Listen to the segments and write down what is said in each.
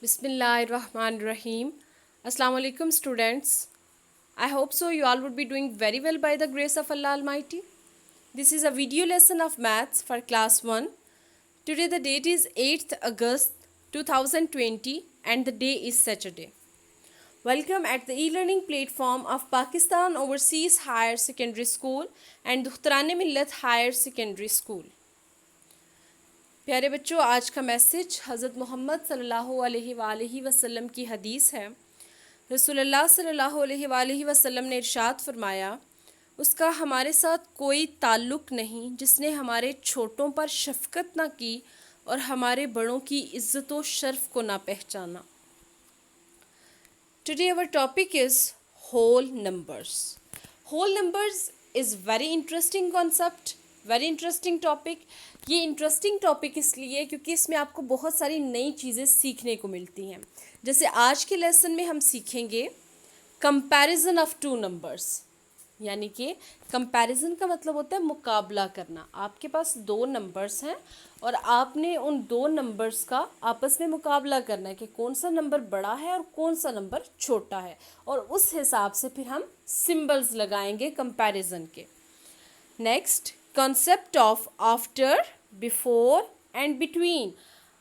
Bismillahirrahmanirrahim. Assalamu alaikum students. I hope so you all would be doing very well by the grace of Allah Almighty. This is a video lesson of maths for class 1. Today the date is 8th August 2020 and the day is Saturday. Welcome at the e-learning platform of Pakistan Overseas Higher Secondary School and Dukhtarane Millat Higher Secondary School. प्यारे बच्चों, आज का message हज़रत मोहम्मद सल्लल्लाहु अलैहि वसल्लम की हदीस है। रसूलुल्लाह सल्लल्लाहु अलैहि वसल्लम ने इरशाद फरमाया, उसका हमारे साथ कोई ताल्लुक़ नहीं जिसने हमारे छोटों पर शफ़क़त ना की और हमारे बड़ों की इज़्ज़त व शर्फ़ को ना पहचाना। Today our topic is whole numbers. Whole numbers is very interesting concept, very interesting topic. ये इंटरेस्टिंग टॉपिक इसलिए क्योंकि इसमें आपको बहुत सारी नई चीज़ें सीखने को मिलती हैं। जैसे आज के लेसन में हम सीखेंगे कंपैरिजन ऑफ टू नंबर्स, यानी कि कंपैरिजन का मतलब होता है मुकाबला करना। आपके पास दो नंबर्स हैं और आपने उन दो नंबर्स का आपस में मुकाबला करना है कि कौन सा नंबर बड़ा है और कौन सा नंबर छोटा है, और उस हिसाब से फिर हम सिंबल्स लगाएंगे कंपैरिजन के। Next, concept of after, before and between.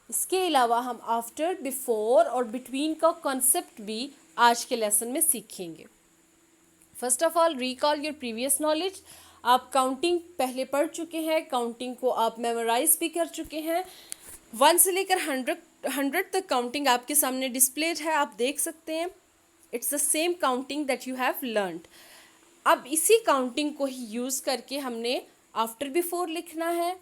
इसके अलावा हम आफ्टर, बिफोर और बिटवीन का कॉन्सेप्ट भी आज के लेसन में सीखेंगे। First of all, recall your previous knowledge. आप काउंटिंग पहले पढ़ चुके हैं, काउंटिंग को आप मेमोराइज भी कर चुके हैं। 1 से लेकर 100 तक काउंटिंग आपके सामने डिस्प्लेड है, आप देख सकते हैं। It's the same counting that you have learned. अब इसी काउंटिंग को ही यूज़ करके हमने आफ्टर बिफोर लिखना है,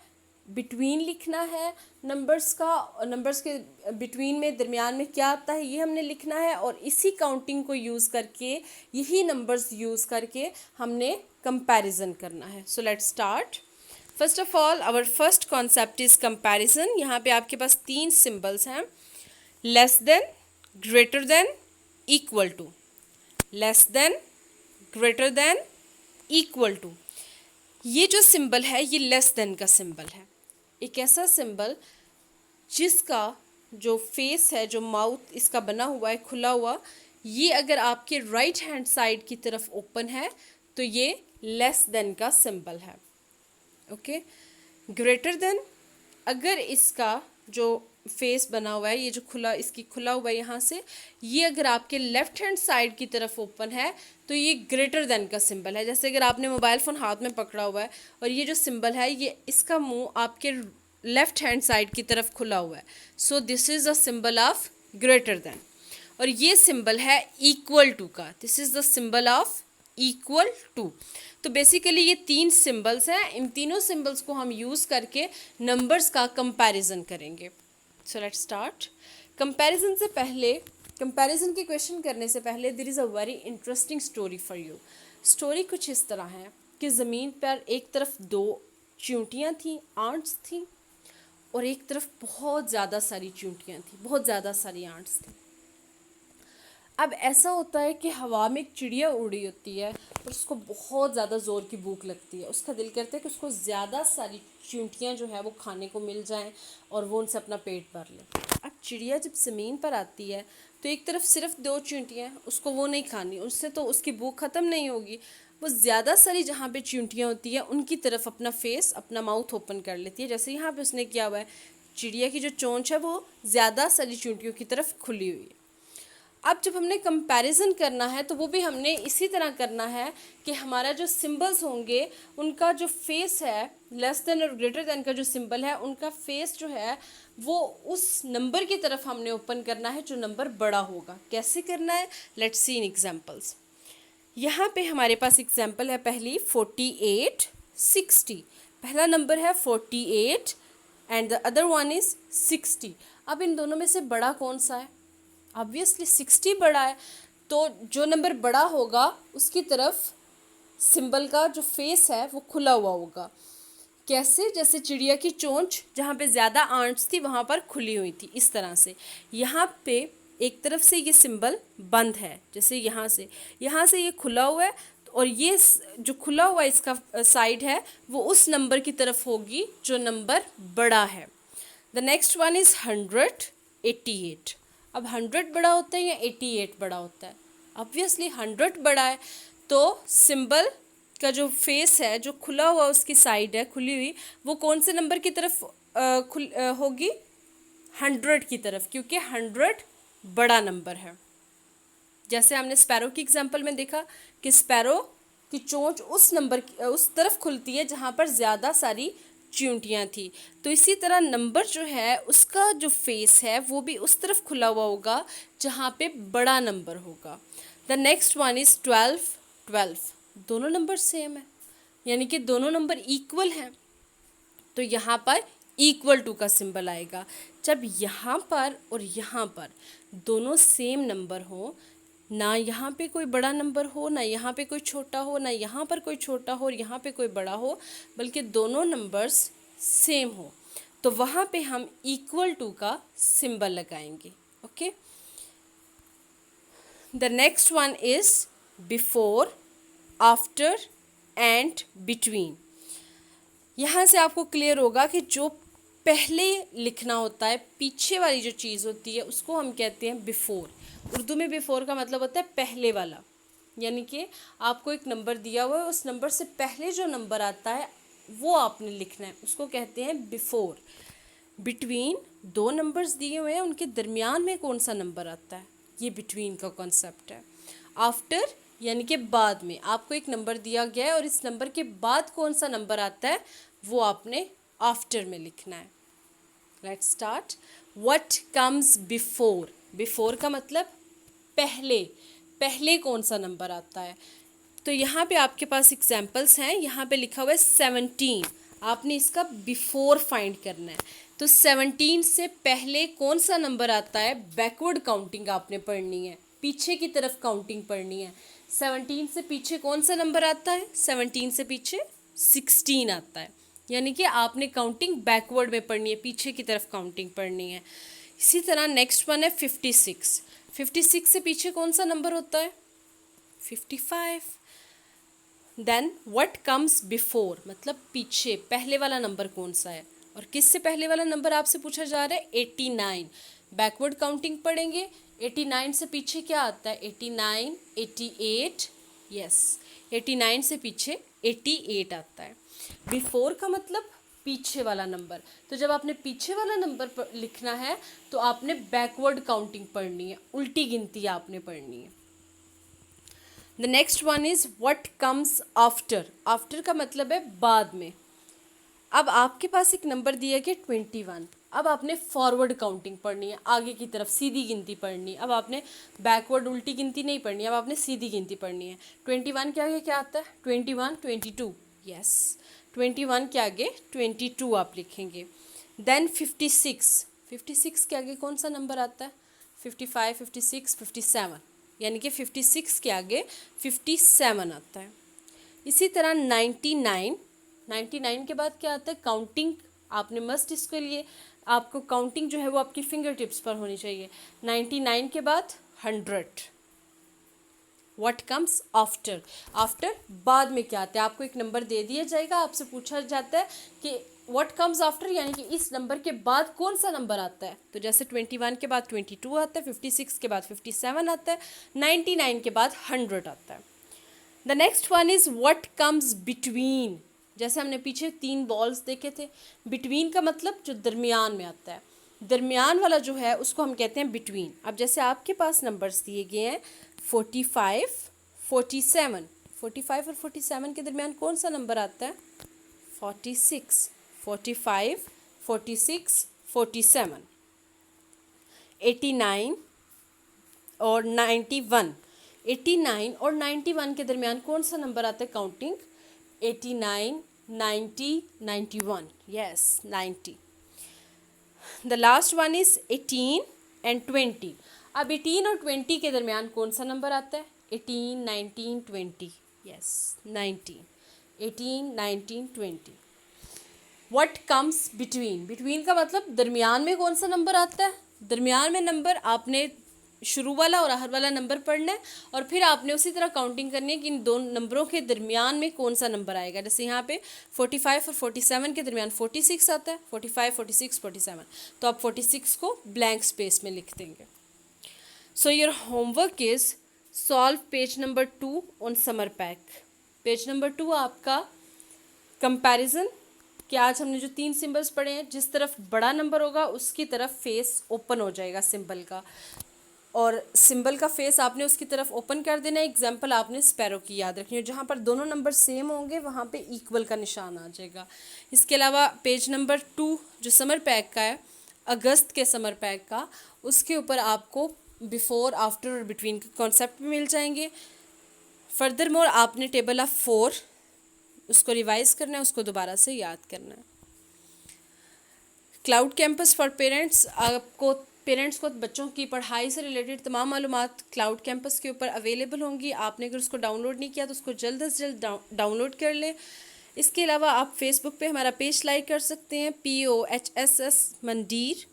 बिटवीन लिखना है, नंबर्स के बिटवीन में दरमियान में क्या आता है ये हमने लिखना है, और इसी काउंटिंग को यूज़ करके, यही नंबर्स यूज़ करके हमने कंपैरिजन करना है। So let's start. First of all, our first concept is comparison. यहाँ पे आपके पास 3 सिंबल्स हैं, less than, greater than, equal to. Less than, greater than, equal to. ये जो सिंबल है ये लेस देन का सिंबल है। एक ऐसा सिंबल जिसका जो फेस है, जो माउथ इसका बना हुआ है खुला हुआ, ये अगर आपके राइट हैंड साइड की तरफ ओपन है तो ये लेस देन का सिंबल है। ओके। ग्रेटर देन, अगर इसका जो फेस बना हुआ है, ये जो खुला हुआ है यहाँ से, ये अगर आपके लेफ्ट हैंड साइड की तरफ ओपन है तो ये ग्रेटर देन का सिंबल है। जैसे अगर आपने मोबाइल फ़ोन हाथ में पकड़ा हुआ है और ये जो सिंबल है, ये इसका मुंह आपके लेफ्ट हैंड साइड की तरफ खुला हुआ है, so this is a symbol of greater than. और ये सिंबल है इक्वल टू का, this is the symbol of equal to. तो बेसिकली ये 3 सिंबल्स हैं, इन तीनों सिंबल्स को हम यूज़ करके नंबर्स का कंपैरिजन करेंगे। सो लेट्स स्टार्ट। कंपैरिजन से पहले, कंपैरिजन के क्वेश्चन करने से पहले there is a very interesting story for you. Story कुछ इस तरह है कि ज़मीन पर एक तरफ 2 चींटियाँ थीं, आंट्स थीं, और एक तरफ बहुत ज़्यादा सारी चींटियाँ थीं, बहुत ज़्यादा सारी आंट्स थीं। अब ऐसा होता है कि हवा में एक चिड़िया उड़ी होती है और उसको बहुत ज़्यादा ज़ोर की भूख लगती है। उसका दिल करता है कि उसको ज़्यादा सारी चींटियाँ जो है वो खाने को मिल जाएं और वो उनसे अपना पेट भर ले। अब चिड़िया जब ज़मीन पर आती है तो एक तरफ सिर्फ 2 चींटियाँ हैं, उसको वो नहीं खानी, उससे तो उसकी भूख ख़त्म नहीं होगी। वो ज़्यादा सारी जहाँ पे चींटियाँ होती हैं उनकी तरफ अपना फेस, अपना माउथ ओपन कर लेती है। जैसे यहाँ पे उसने किया हुआ है, चिड़िया की जो चोंच है वो ज़्यादा सारी चींटियों की तरफ खुली हुई है। अब जब हमने कंपैरिजन करना है तो वो भी हमने इसी तरह करना है कि हमारा जो सिंबल्स होंगे उनका जो फेस है, लेस देन और ग्रेटर देन का जो सिंबल है, उनका फेस जो है वो उस नंबर की तरफ हमने ओपन करना है जो नंबर बड़ा होगा। कैसे करना है, लेट्स सी इन एग्जांपल्स। यहाँ पे हमारे पास एग्जांपल है पहली 48, 60। पहला नंबर है 48 and the other one is 60। अब इन दोनों में से बड़ा कौन सा है? ऑब्वियसली 60 बड़ा है, तो जो नंबर बड़ा होगा उसकी तरफ सिंबल का जो फेस है वो खुला हुआ होगा। कैसे? जैसे चिड़िया की चोंच जहाँ पे ज़्यादा आंट्स थी वहाँ पर खुली हुई थी, इस तरह से। यहाँ पे एक तरफ से ये सिंबल बंद है, जैसे यहाँ से ये खुला हुआ है, और ये जो खुला हुआ इसका साइड है वो उस नंबर की तरफ होगी जो नंबर बड़ा है। The next one is 188। अब 100 बड़ा होता है या 88 बड़ा होता है? ऑब्वियसली 100 बड़ा है, तो सिंबल का जो फेस है, जो खुला हुआ उसकी साइड है खुली हुई, वो कौन से नंबर की तरफ होगी? 100 की तरफ, क्योंकि 100 बड़ा नंबर है। जैसे हमने स्पैरो की एग्जांपल में देखा कि स्पैरो की चोंच उस तरफ खुलती है जहाँ पर ज़्यादा सारी चींटियाँ थी। तो इसी तरह नंबर जो है उसका जो फेस है वो भी उस तरफ खुला हुआ होगा जहाँ पे बड़ा नंबर होगा। The next one is 12। 12 दोनों नंबर सेम है, यानी कि दोनों नंबर इक्वल हैं, तो यहाँ पर इक्वल टू का सिंबल आएगा। जब यहाँ पर और यहाँ पर दोनों सेम नंबर हो, ना यहाँ पे कोई बड़ा नंबर हो, ना यहाँ पे कोई छोटा हो, ना यहाँ पर कोई छोटा हो और यहाँ पे कोई बड़ा हो, बल्कि दोनों नंबर्स सेम हो, तो वहाँ पे हम इक्वल टू का सिंबल लगाएंगे। Okay, the next one is before, after and between. यहाँ से आपको क्लियर होगा कि जो पहले लिखना होता है, पीछे वाली जो चीज़ होती है, उसको हम कहते हैं बिफोर। उर्दू में बिफोर का मतलब होता है पहले वाला, यानी कि आपको एक नंबर दिया हुआ है, उस नंबर से पहले जो नंबर आता है वो आपने लिखना है, उसको कहते हैं बिफोर। बिटवीन, दो नंबर्स दिए हुए हैं, उनके दरमियान में कौन सा नंबर आता है, ये बिटवीन का कॉन्सेप्ट है। आफ्टर यानी कि बाद में, आपको एक नंबर दिया गया है और इस नंबर के बाद कौन सा नंबर आता है वो आपने आफ्टर में लिखना है। Let's start. What comes before. Before का मतलब पहले, पहले कौन सा नंबर आता है। तो यहाँ पे आपके पास एग्जाम्पल्स हैं, यहाँ पे लिखा हुआ है 17, आपने इसका बिफोर फाइंड करना है। तो 17 से पहले कौन सा नंबर आता है, बैकवर्ड काउंटिंग आपने पढ़नी है, पीछे की तरफ काउंटिंग पढ़नी है। 17 से पीछे कौन सा नंबर आता है, 17 से पीछे 16 आता है, यानी कि आपने काउंटिंग बैकवर्ड में पढ़नी है, पीछे की तरफ काउंटिंग पढ़नी है। इसी तरह नेक्स्ट वन है 56। 56 से पीछे कौन सा नंबर होता है, 55। देन व्हाट कम्स बिफोर, मतलब पीछे पहले वाला नंबर कौन सा है, और किससे पहले वाला नंबर आपसे पूछा जा रहा है, 89। बैकवर्ड काउंटिंग पढ़ेंगे, 89 से पीछे क्या आता है, 89, 88, यस 89 से पीछे 88 आता है। बिफोर का मतलब पीछे वाला नंबर, तो जब आपने पीछे वाला नंबर लिखना है तो आपने बैकवर्ड काउंटिंग पढ़नी है, उल्टी गिनती आपने पढ़नी है। The next one is what comes after. After का मतलब है बाद में। अब आपके पास एक नंबर दिया गया 21, अब आपने फॉरवर्ड काउंटिंग पढ़नी है, आगे की तरफ सीधी गिनती पढ़नी है। अब आपने बैकवर्ड उल्टी गिनती नहीं पढ़नी है, अब आपने सीधी गिनती पढ़नी है। 21 के आगे क्या आता है, 21, 22, यस 21 के आगे 22 आप लिखेंगे। देन 56, 56 के आगे कौन सा नंबर आता है, 55, 56, 57, यानी कि 56 के आगे 57 आता है। इसी तरह 99, 99 के बाद क्या आता है, काउंटिंग आपने मस्ट, इसके लिए आपको काउंटिंग जो है वो आपकी फिंगर टिप्स पर होनी चाहिए। 99 के बाद 100। What comes after. आफ्टर बाद में क्या आता है, आपको एक नंबर दे दिया जाएगा, आपसे पूछा जाता है कि व्हाट कम्स आफ्टर, यानी कि इस नंबर के बाद कौन सा नंबर आता है। तो जैसे 21 के बाद 22 आता है, 56 के बाद 57 आता है, 99 के बाद 100 आता है। The next one is what comes between. जैसे हमने पीछे 3 बॉल्स देखे थे, बिटवीन का मतलब जो दरमियान में आता है, दरमियान वाला जो है उसको हम कहते हैं बिटवीन। अब जैसे आपके पास नंबर्स दिए गए हैं 45, 47, 45 और 47 के दरमियान कौन सा नंबर आता है, 46, 45, 46, 47, 89 और 91। 89 और 91 के दरमियान कौन सा नंबर आता है, counting 89, 90, 91, yes 90। The last one is 18 and 20। अब 18 और 20 के दरमियान कौन सा नंबर आता है, 18, 19, 20, yes 19, 18, 19, 20। What comes between. Between का मतलब दरमियान में कौन सा नंबर आता है, दरमियान में नंबर आपने शुरू वाला और आखिर वाला नंबर पढ़ना है, और फिर आपने उसी तरह काउंटिंग करनी है कि इन दो नंबरों के दरमियान में कौन सा नंबर आएगा। जैसे यहाँ पे 45 और 47 के दरमियान 46 आता है, 45, 46, 47, तो आप 46 को ब्लैंक स्पेस में लिख देंगे। So your homework is solve page number 2 on summer pack. Page number 2 आपका कंपैरिजन कि आज हमने जो 3 सिंबल्स पढ़े हैं, जिस तरफ बड़ा नंबर होगा उसकी तरफ फेस ओपन हो जाएगा सिंबल का, और सिंबल का फेस आपने उसकी तरफ ओपन कर देना है। एग्जाम्पल आपने स्पैरो की याद रखनी है, जहाँ पर दोनों नंबर सेम होंगे वहाँ पे इक्वल का निशान आ जाएगा। इसके अलावा पेज नंबर 2 जो समर पैक का है, अगस्त के समर पैक का, उसके ऊपर आपको बिफोर, आफ्टर और बिटवीन के कॉन्सेप्ट मिल जाएंगे। फर्दर मोर आपने टेबल ऑफ 4 उसको रिवाइज करना है, उसको दोबारा से याद करना है। क्लाउड कैंपस फॉर पेरेंट्स, आपको पेरेंट्स को बच्चों की पढ़ाई से रिलेटेड तमाम मालूमात क्लाउड कैंपस के ऊपर अवेलेबल होंगी। आपने अगर उसको डाउनलोड नहीं किया तो उसको जल्द से जल्द डाउनलोड कर लें। इसके अलावा आप फेसबुक पे हमारा पेज लाइक कर सकते हैं, POHSS मंडीर।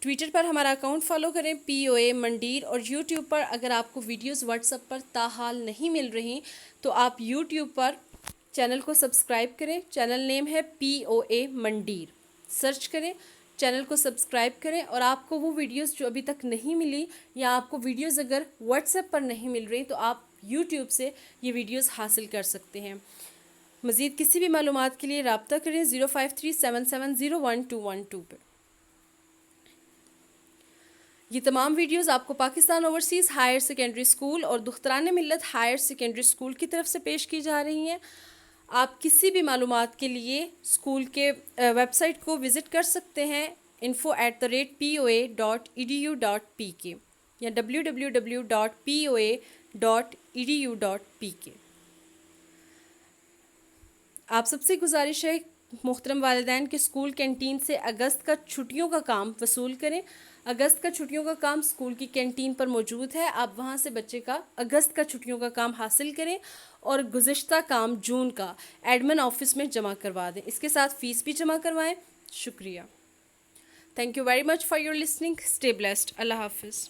ट्विटर पर हमारा अकाउंट फॉलो करें, POA मंडीर। और यूट्यूब पर अगर आपको वीडियोस व्हाट्सएप पर ताहाल नहीं मिल रही तो आप यूट्यूब पर चैनल को सब्सक्राइब करें। चैनल नेम है POA मंडीर, सर्च करें, चैनल को सब्सक्राइब करें। और आपको वो वीडियोस जो अभी तक नहीं मिली, या आपको वीडियोस अगर व्हाट्सएप पर नहीं मिल रही, तो आप यूट्यूब से ये वीडियोस हासिल कर सकते हैं। मज़ीद किसी भी मालूमात के लिए रब्ता करें 0537701212 पे। ये तमाम वीडियोस आपको Pakistan overseas higher secondary school और दुख्तरान मिल्लत हायर सेकेंडरी स्कूल की तरफ से पेश की जा रही हैं। आप किसी भी मालूमात के लिए स्कूल के वेबसाइट को विज़िट कर सकते हैं, info@poa.edu.pk या www.poa.edu.pk। आप सबसे गुजारिश है मोहतरम वालिदैन के स्कूल कैंटीन से अगस्त का छुट्टियों का काम वसूल करें। अगस्त का छुट्टियों का काम स्कूल की कैंटीन पर मौजूद है। आप वहां से बच्चे का अगस्त का छुट्टियों का काम हासिल करें और गुज़िश्ता काम जून का एडमिन ऑफिस में जमा करवा दें। इसके साथ फ़ीस भी जमा करवाएं। शुक्रिया। Thank you very much for your listening. Stay blessed. अल्लाह हाफिज़।